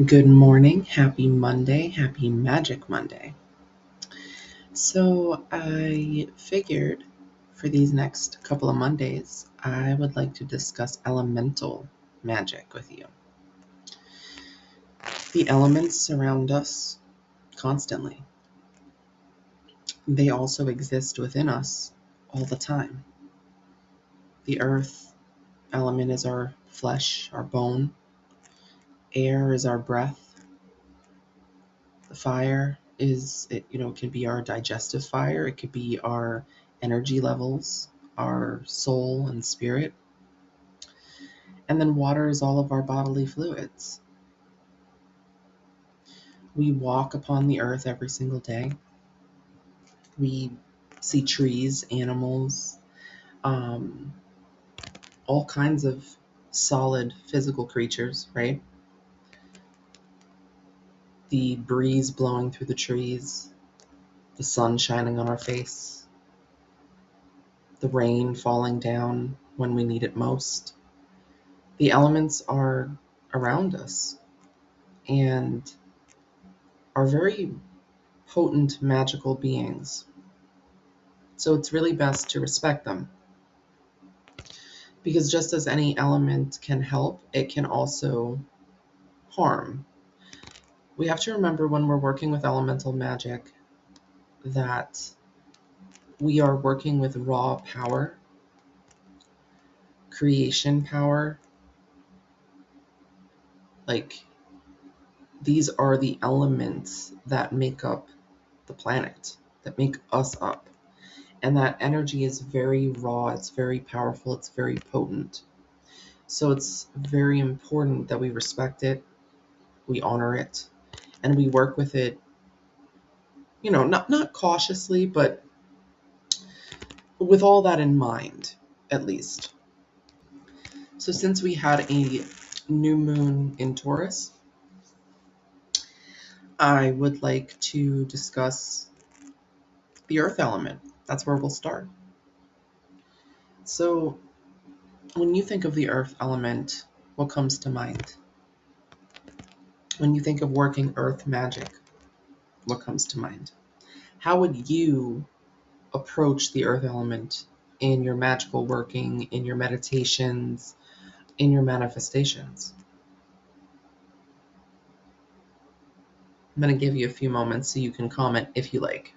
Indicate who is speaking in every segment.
Speaker 1: Good morning, happy Monday, happy Magic Monday. So, I figured for these next couple of Mondays, I would like to discuss elemental magic with you. The elements surround us constantly, they also exist within us all the time. The earth element is our flesh, our bone, air is our breath, the fire it can be our digestive fire, it could be our energy levels, our soul and spirit. And then water is all of our bodily fluids. We walk upon the earth every single day. We see trees, animals, um, all kinds of solid physical creatures, right? The breeze blowing through the trees, the sun shining on our face, the rain falling down when we need it most. The elements are around us and are very potent magical beings. So it's really best to respect them. Because just as any element can help, it can also harm. We have to remember when we're working with elemental magic that we are working with raw power, creation power. Like, these are the elements that make up the planet, that make us up. And that energy is very raw, it's very powerful, it's very potent. So it's very important that we respect it, we honor it, and we work with it, not cautiously, but with all that in mind, at least. So since we had a new moon in Taurus, I would like to discuss the earth element. That's where we'll start. So when you think of the earth element, what comes to mind? When you think of working earth magic, what comes to mind? How would you approach the earth element in your magical working, in your meditations, in your manifestations? I'm going to give you a few moments so you can comment if you like.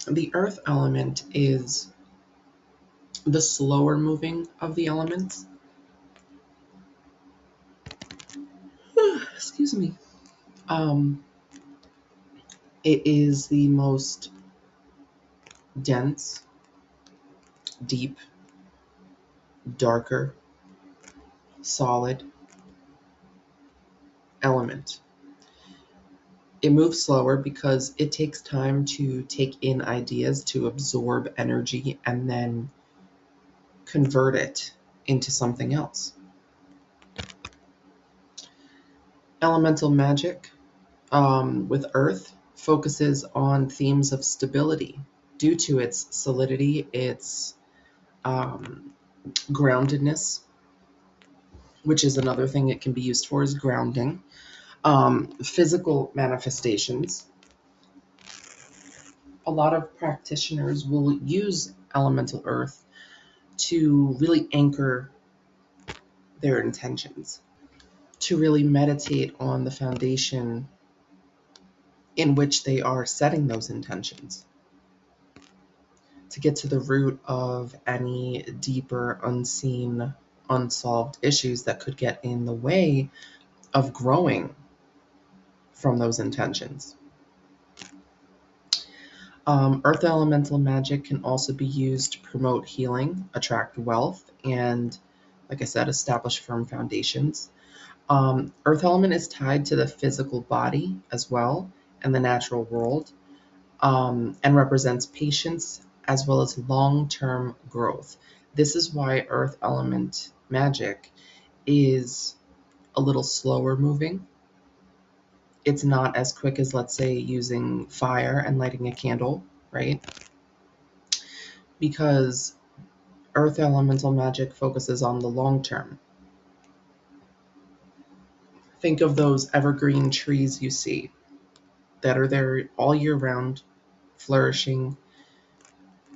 Speaker 1: The earth element is the slower moving of the elements. Excuse me. It is the most dense, deep, darker, solid element. It moves slower because it takes time to take in ideas, to absorb energy, and then convert it into something else. Elemental magic with earth focuses on themes of stability due to its solidity, its groundedness, which is another thing it can be used for, is grounding. Physical manifestations. A lot of practitioners will use elemental earth to really anchor their intentions, to really meditate on the foundation in which they are setting those intentions, to get to the root of any deeper, unseen, unsolved issues that could get in the way of growing from those intentions. Earth elemental magic can also be used to promote healing, attract wealth, and, like I said, establish firm foundations. Earth element is tied to the physical body as well and the natural world, and represents patience as well as long-term growth. This is why earth element magic is a little slower moving. It's not as quick as, let's say, using fire and lighting a candle, right? Because earth elemental magic focuses on the long term. Think of those evergreen trees you see that are there all year round, flourishing.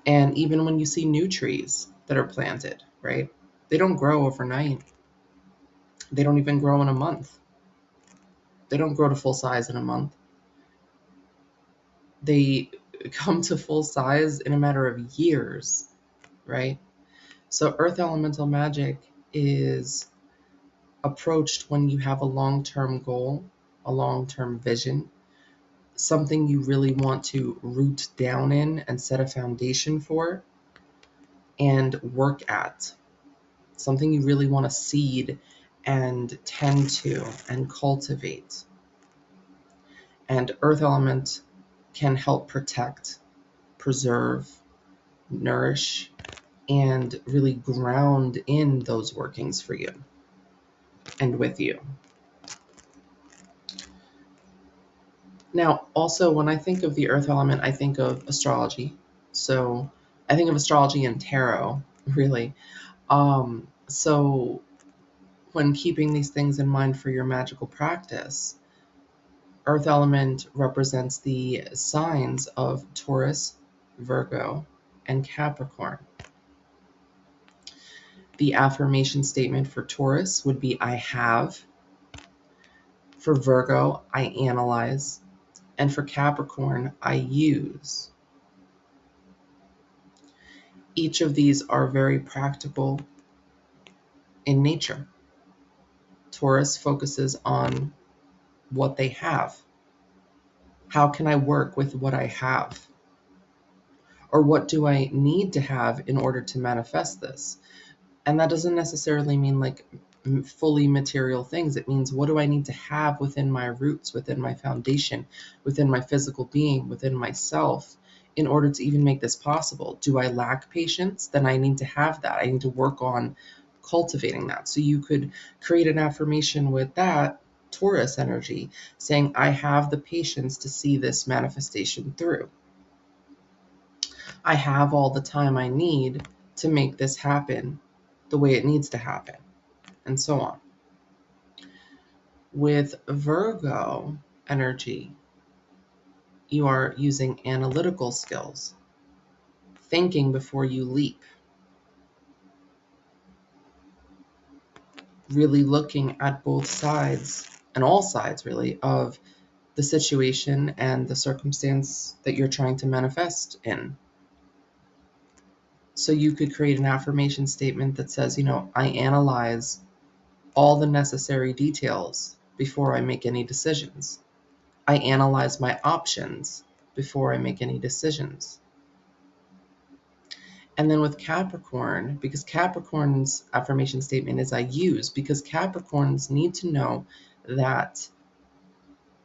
Speaker 1: And even when you see new trees that are planted, right? They don't grow overnight. They don't even grow in a month. They don't grow to full size in a month. They come to full size in a matter of years, right? So earth elemental magic is approached when you have a long-term goal, a long-term vision, something you really want to root down in and set a foundation for and work at, something you really want to seed and tend to and cultivate. And earth element can help protect, preserve, nourish, and really ground in those workings for you and with you. Now, also, when I think of the earth element, I think of astrology. So I think of astrology and tarot, really. So when keeping these things in mind for your magical practice, earth element represents the signs of Taurus, Virgo, and Capricorn. The affirmation statement for Taurus would be I have. For Virgo, I analyze. And for Capricorn, I use. Each of these are very practical in nature. Taurus focuses on what they have. How can I work with what I have? Or what do I need to have in order to manifest this? And that doesn't necessarily mean like fully material things. It means, what do I need to have within my roots, within my foundation, within my physical being, within myself, in order to even make this possible? Do I lack patience? Then I need to have that. I need to work on cultivating that. So you could create an affirmation with that Taurus energy, saying, I have the patience to see this manifestation through. I have all the time I need to make this happen the way it needs to happen, and so on. With Virgo energy, you are using analytical skills, thinking before you leap, really looking at both sides, and all sides really, of the situation and the circumstance that you're trying to manifest in. So you could create an affirmation statement that says, I analyze all the necessary details before I make any decisions. I analyze my options before I make any decisions. And then with Capricorn, because Capricorn's affirmation statement is I use, because Capricorns need to know that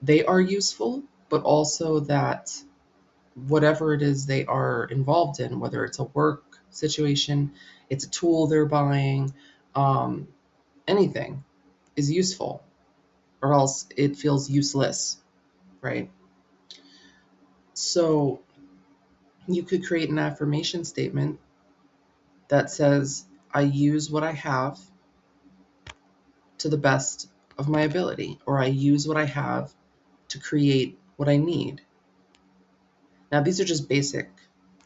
Speaker 1: they are useful, but also that whatever it is they are involved in, whether it's a work situation, it's a tool they're buying, anything is useful, or else it feels useless, right? So you could create an affirmation statement that says, I use what I have to the best of my ability, or I use what I have to create what I need. Now, these are just basic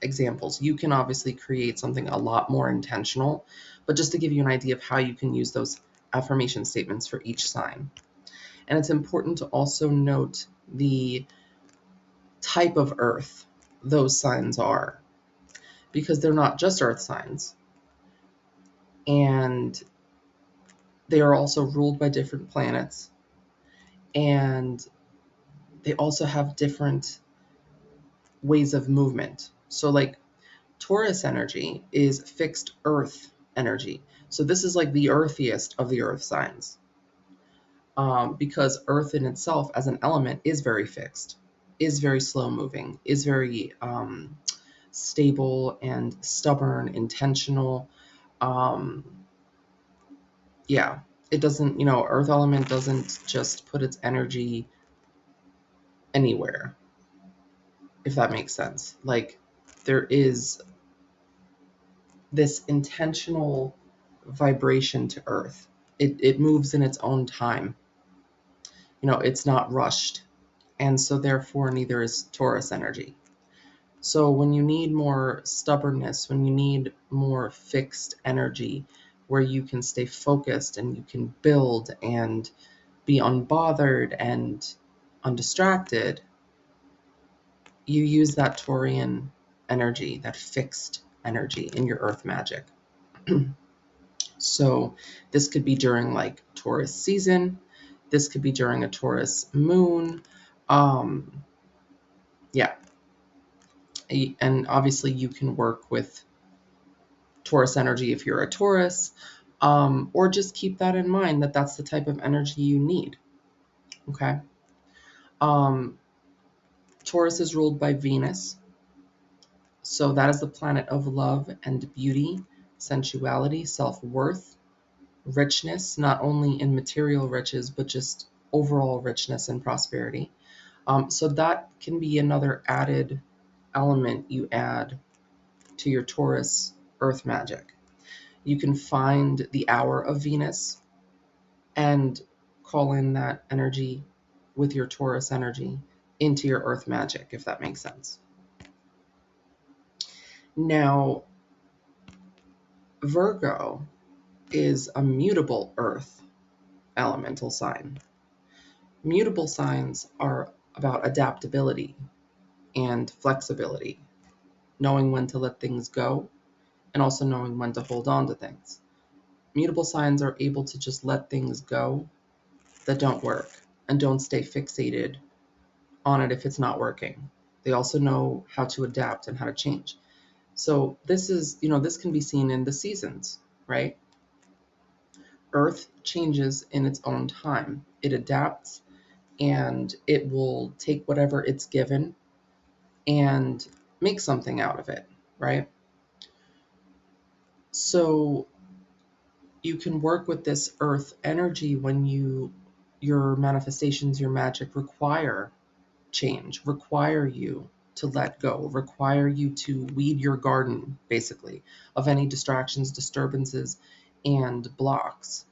Speaker 1: examples. You can obviously create something a lot more intentional, but just to give you an idea of how you can use those affirmation statements for each sign. And it's important to also note the type of earth those signs are, because they're not just earth signs. And they are also ruled by different planets. And they also have different ways of movement. So like Taurus energy is fixed earth energy. So this is like the earthiest of the earth signs, because earth in itself as an element is very fixed, is very slow moving, is very stable and stubborn, intentional. Um, yeah, it doesn't, earth element doesn't just put its energy anywhere, if that makes sense. Like, there is this intentional vibration to earth. It moves in its own time. It's not rushed. And so therefore neither is Taurus energy. So when you need more stubbornness, when you need more fixed energy where you can stay focused and you can build and be unbothered and undistracted, you use that Taurian energy, that fixed energy in your earth magic. So this could be during like Taurus season. This could be during a Taurus moon. Yeah. And obviously you can work with Taurus energy if you're a Taurus, or just keep that in mind that that's the type of energy you need. Okay. Um, Taurus is ruled by Venus. So that is the planet of love and beauty, sensuality, self-worth, richness, not only in material riches, but just overall richness and prosperity. So that can be another added element you add to your Taurus earth magic. You can find the hour of Venus and call in that energy with your Taurus energy into your earth magic, if that makes sense. Now, Virgo is a mutable earth elemental sign. Mutable signs are about adaptability and flexibility, knowing when to let things go and also knowing when to hold on to things. Mutable signs are able to just let things go that don't work and don't stay fixated on it if it's not working. They also know how to adapt and how to change. So this can be seen in the seasons, right? Earth changes in its own time. It adapts and it will take whatever it's given and make something out of it, right? So you can work with this earth energy when your manifestations, your magic require change, require you to let go, require you to weed your garden, basically, of any distractions, disturbances, and blocks.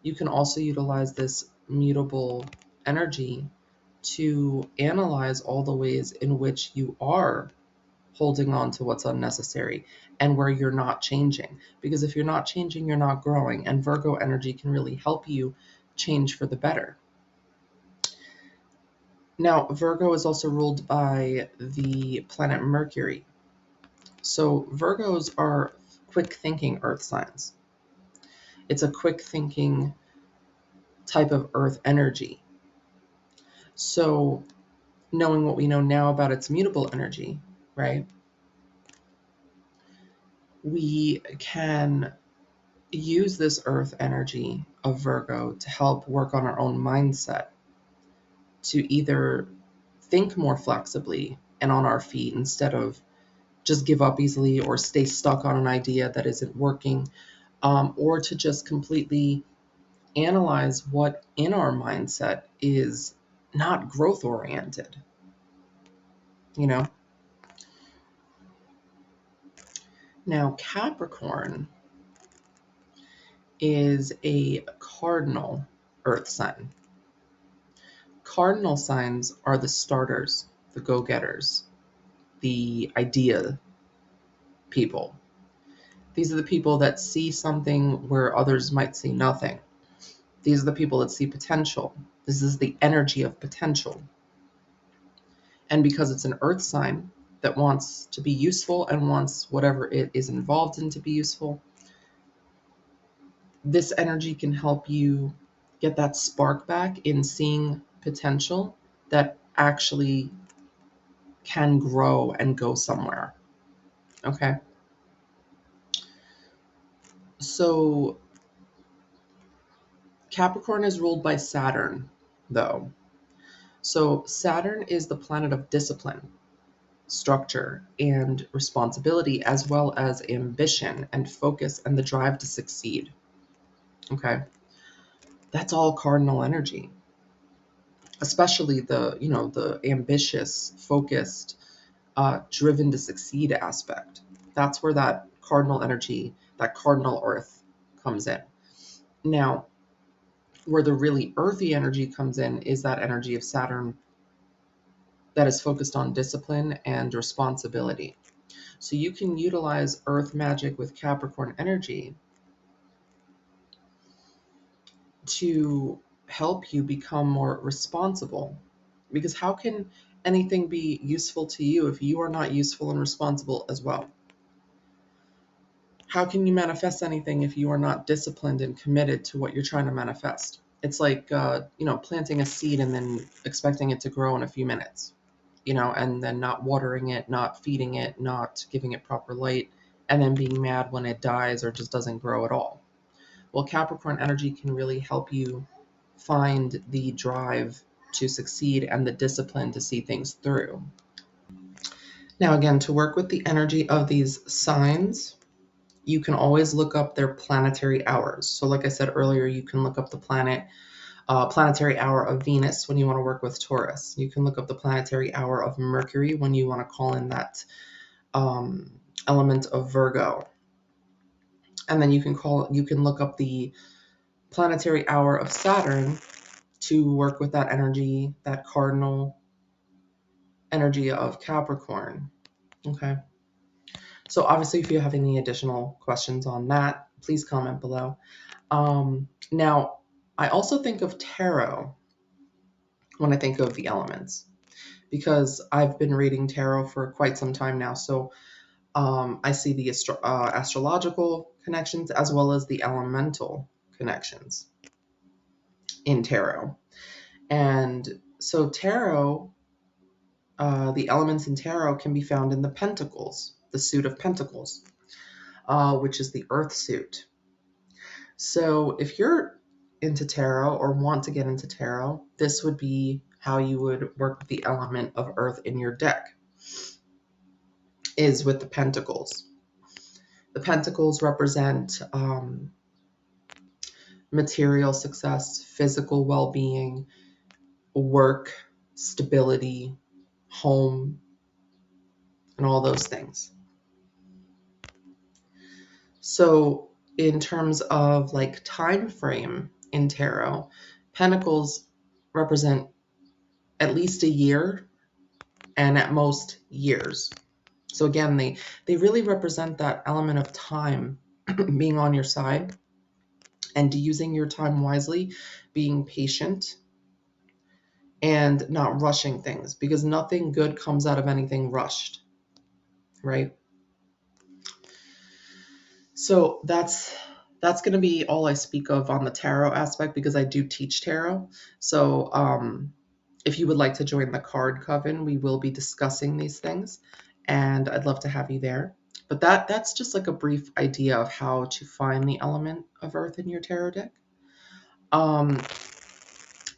Speaker 1: You can also utilize this mutable energy to analyze all the ways in which you are holding on to what's unnecessary and where you're not changing. Because if you're not changing, you're not growing. And Virgo energy can really help you change for the better. Now, Virgo is also ruled by the planet Mercury. So Virgos are quick thinking earth signs. It's a quick thinking type of earth energy. So knowing what we know now about its mutable energy, right? We can use this earth energy of Virgo to help work on our own mindset, to either think more flexibly and on our feet instead of just give up easily or stay stuck on an idea that isn't working, or to just completely analyze what in our mindset is not growth oriented, you know? Now, Capricorn is a cardinal earth sign. Cardinal signs are the starters, the go-getters, the idea people. These are the people that see something where others might see nothing. These are the people that see potential. This is the energy of potential. And because it's an earth sign that wants to be useful and wants whatever it is involved in to be useful, this energy can help you get that spark back in seeing potential that actually can grow and go somewhere. Okay. So Capricorn is ruled by Saturn, though. So Saturn is the planet of discipline. structure and responsibility, as well as ambition and focus and the drive to succeed. Okay. That's all cardinal energy, especially the ambitious, focused, driven to succeed aspect. That's where that cardinal energy, that cardinal earth comes in. Now, where the really earthy energy comes in is that energy of Saturn that is focused on discipline and responsibility. So you can utilize earth magic with Capricorn energy to help you become more responsible. Because how can anything be useful to you if you are not useful and responsible as well? How can you manifest anything if you are not disciplined and committed to what you're trying to manifest? It's like, planting a seed and then expecting it to grow in a few minutes, and then not watering it, not feeding it, not giving it proper light, and then being mad when it dies or just doesn't grow at all. Well, Capricorn energy can really help you find the drive to succeed and the discipline to see things through. Now, again, to work with the energy of these signs, you can always look up their planetary hours. So like I said earlier, you can look up the planetary hour of Venus when you want to work with Taurus. You can look up the planetary hour of Mercury when you want to call in that element of Virgo. And then you can look up the planetary hour of Saturn to work with that energy, that cardinal energy of Capricorn. Okay. So obviously, if you have any additional questions on that, please comment below. Now, I also think of tarot when I think of the elements, because I've been reading tarot for quite some time now. So I see the astrological connections as well as the elemental connections in tarot. And so tarot, the elements in tarot can be found in the pentacles, the suit of pentacles, which is the earth suit. So if you're into tarot or want to get into tarot, this would be how you would work with the element of earth in your deck, is with the pentacles. The pentacles represent material success, physical well-being, work, stability, home, and all those things. So in terms of like time frame in tarot, pentacles represent at least a year and at most years. So again, they really represent that element of time being on your side and using your time wisely, being patient, and not rushing things, because nothing good comes out of anything rushed, right? So that's going to be all I speak of on the tarot aspect, because I do teach tarot. So if you would like to join the card coven, we will be discussing these things, and I'd love to have you there. But that's just like a brief idea of how to find the element of earth in your tarot deck.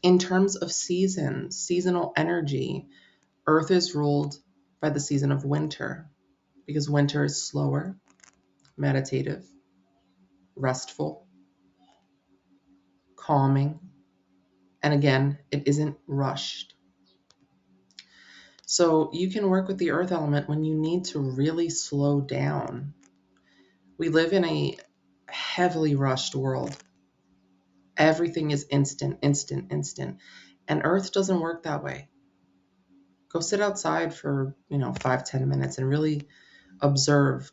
Speaker 1: In terms of seasons, seasonal energy, earth is ruled by the season of winter, because winter is slower, meditative, restful, calming, and again, it isn't rushed. So you can work with the earth element when you need to really slow down. We live in a heavily rushed world. Everything is instant, instant, instant. And earth doesn't work that way. Go sit outside for, 5-10 minutes and really observe.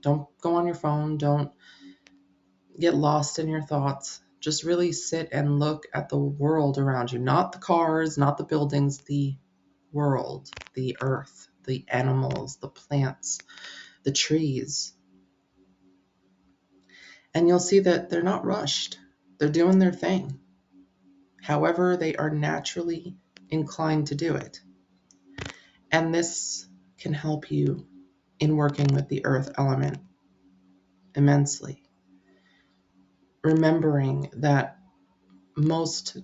Speaker 1: Don't go on your phone. Don't get lost in your thoughts. Just really sit and look at the world around you. Not the cars, not the buildings, the world, the earth, the animals, the plants, the trees. And you'll see that they're not rushed. They're doing their thing. However, they are naturally inclined to do it. And this can help you in working with the earth element immensely. Remembering that most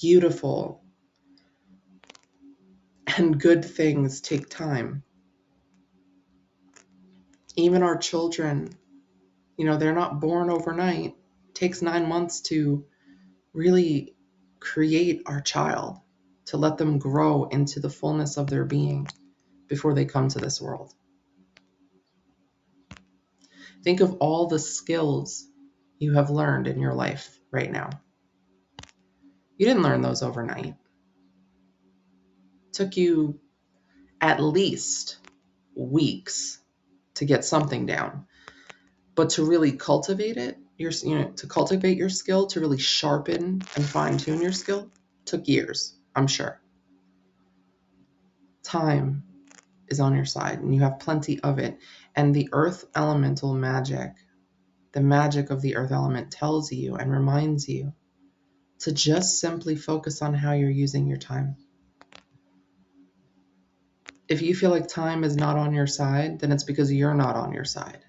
Speaker 1: beautiful and good things take time. Even our children, they're not born overnight. It takes 9 months to really create our child, to let them grow into the fullness of their being before they come to this world. Think of all the skills you have learned in your life right now. You didn't learn those overnight. It took you at least weeks to get something down. But to really cultivate it, to cultivate your skill, to really sharpen and fine tune your skill, took years, I'm sure. Time is on your side, and you have plenty of it. And the earth elemental magic, the magic of the earth element, tells you and reminds you to just simply focus on how you're using your time. If you feel like time is not on your side, then it's because you're not on your side.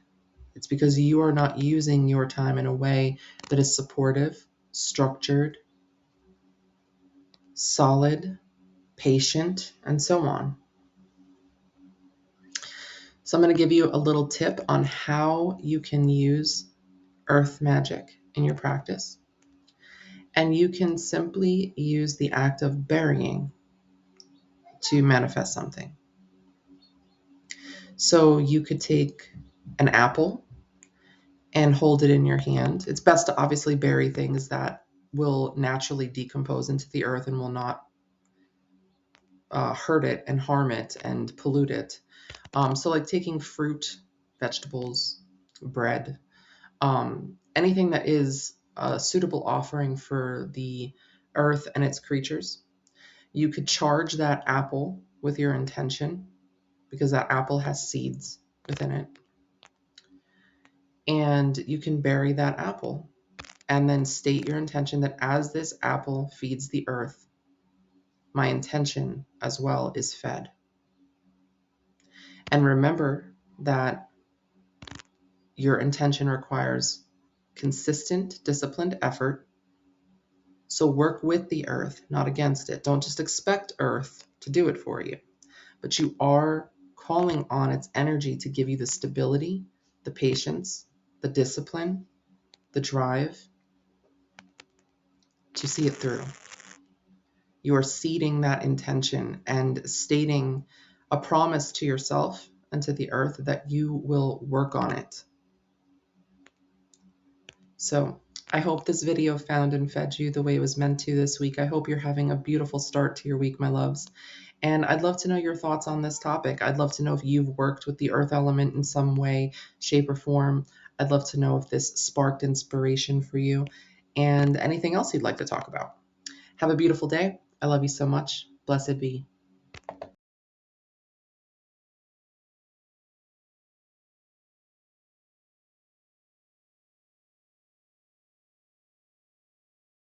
Speaker 1: It's because you are not using your time in a way that is supportive, structured, solid, patient, and so on. So I'm going to give you a little tip on how you can use earth magic in your practice. And you can simply use the act of burying to manifest something. So you could take an apple and hold it in your hand. It's best to obviously bury things that will naturally decompose into the earth and will not hurt it and harm it and pollute it. So like taking fruit, vegetables, bread, anything that is a suitable offering for the earth and its creatures. You could charge that apple with your intention, because that apple has seeds within it. And you can bury that apple and then state your intention that as this apple feeds the earth, my intention as well is fed. And remember that your intention requires consistent, disciplined effort. So work with the earth, not against it. Don't just expect earth to do it for you, but you are calling on its energy to give you the stability, the patience, the discipline, the drive to see it through. You are seeding that intention and stating a promise to yourself and to the earth that you will work on it. So I hope this video found and fed you the way it was meant to this week. I hope you're having a beautiful start to your week, my loves. And I'd love to know your thoughts on this topic. I'd love to know if you've worked with the earth element in some way, shape, or form. I'd love to know if this sparked inspiration for you and anything else you'd like to talk about. Have a beautiful day. I love you so much. Blessed be.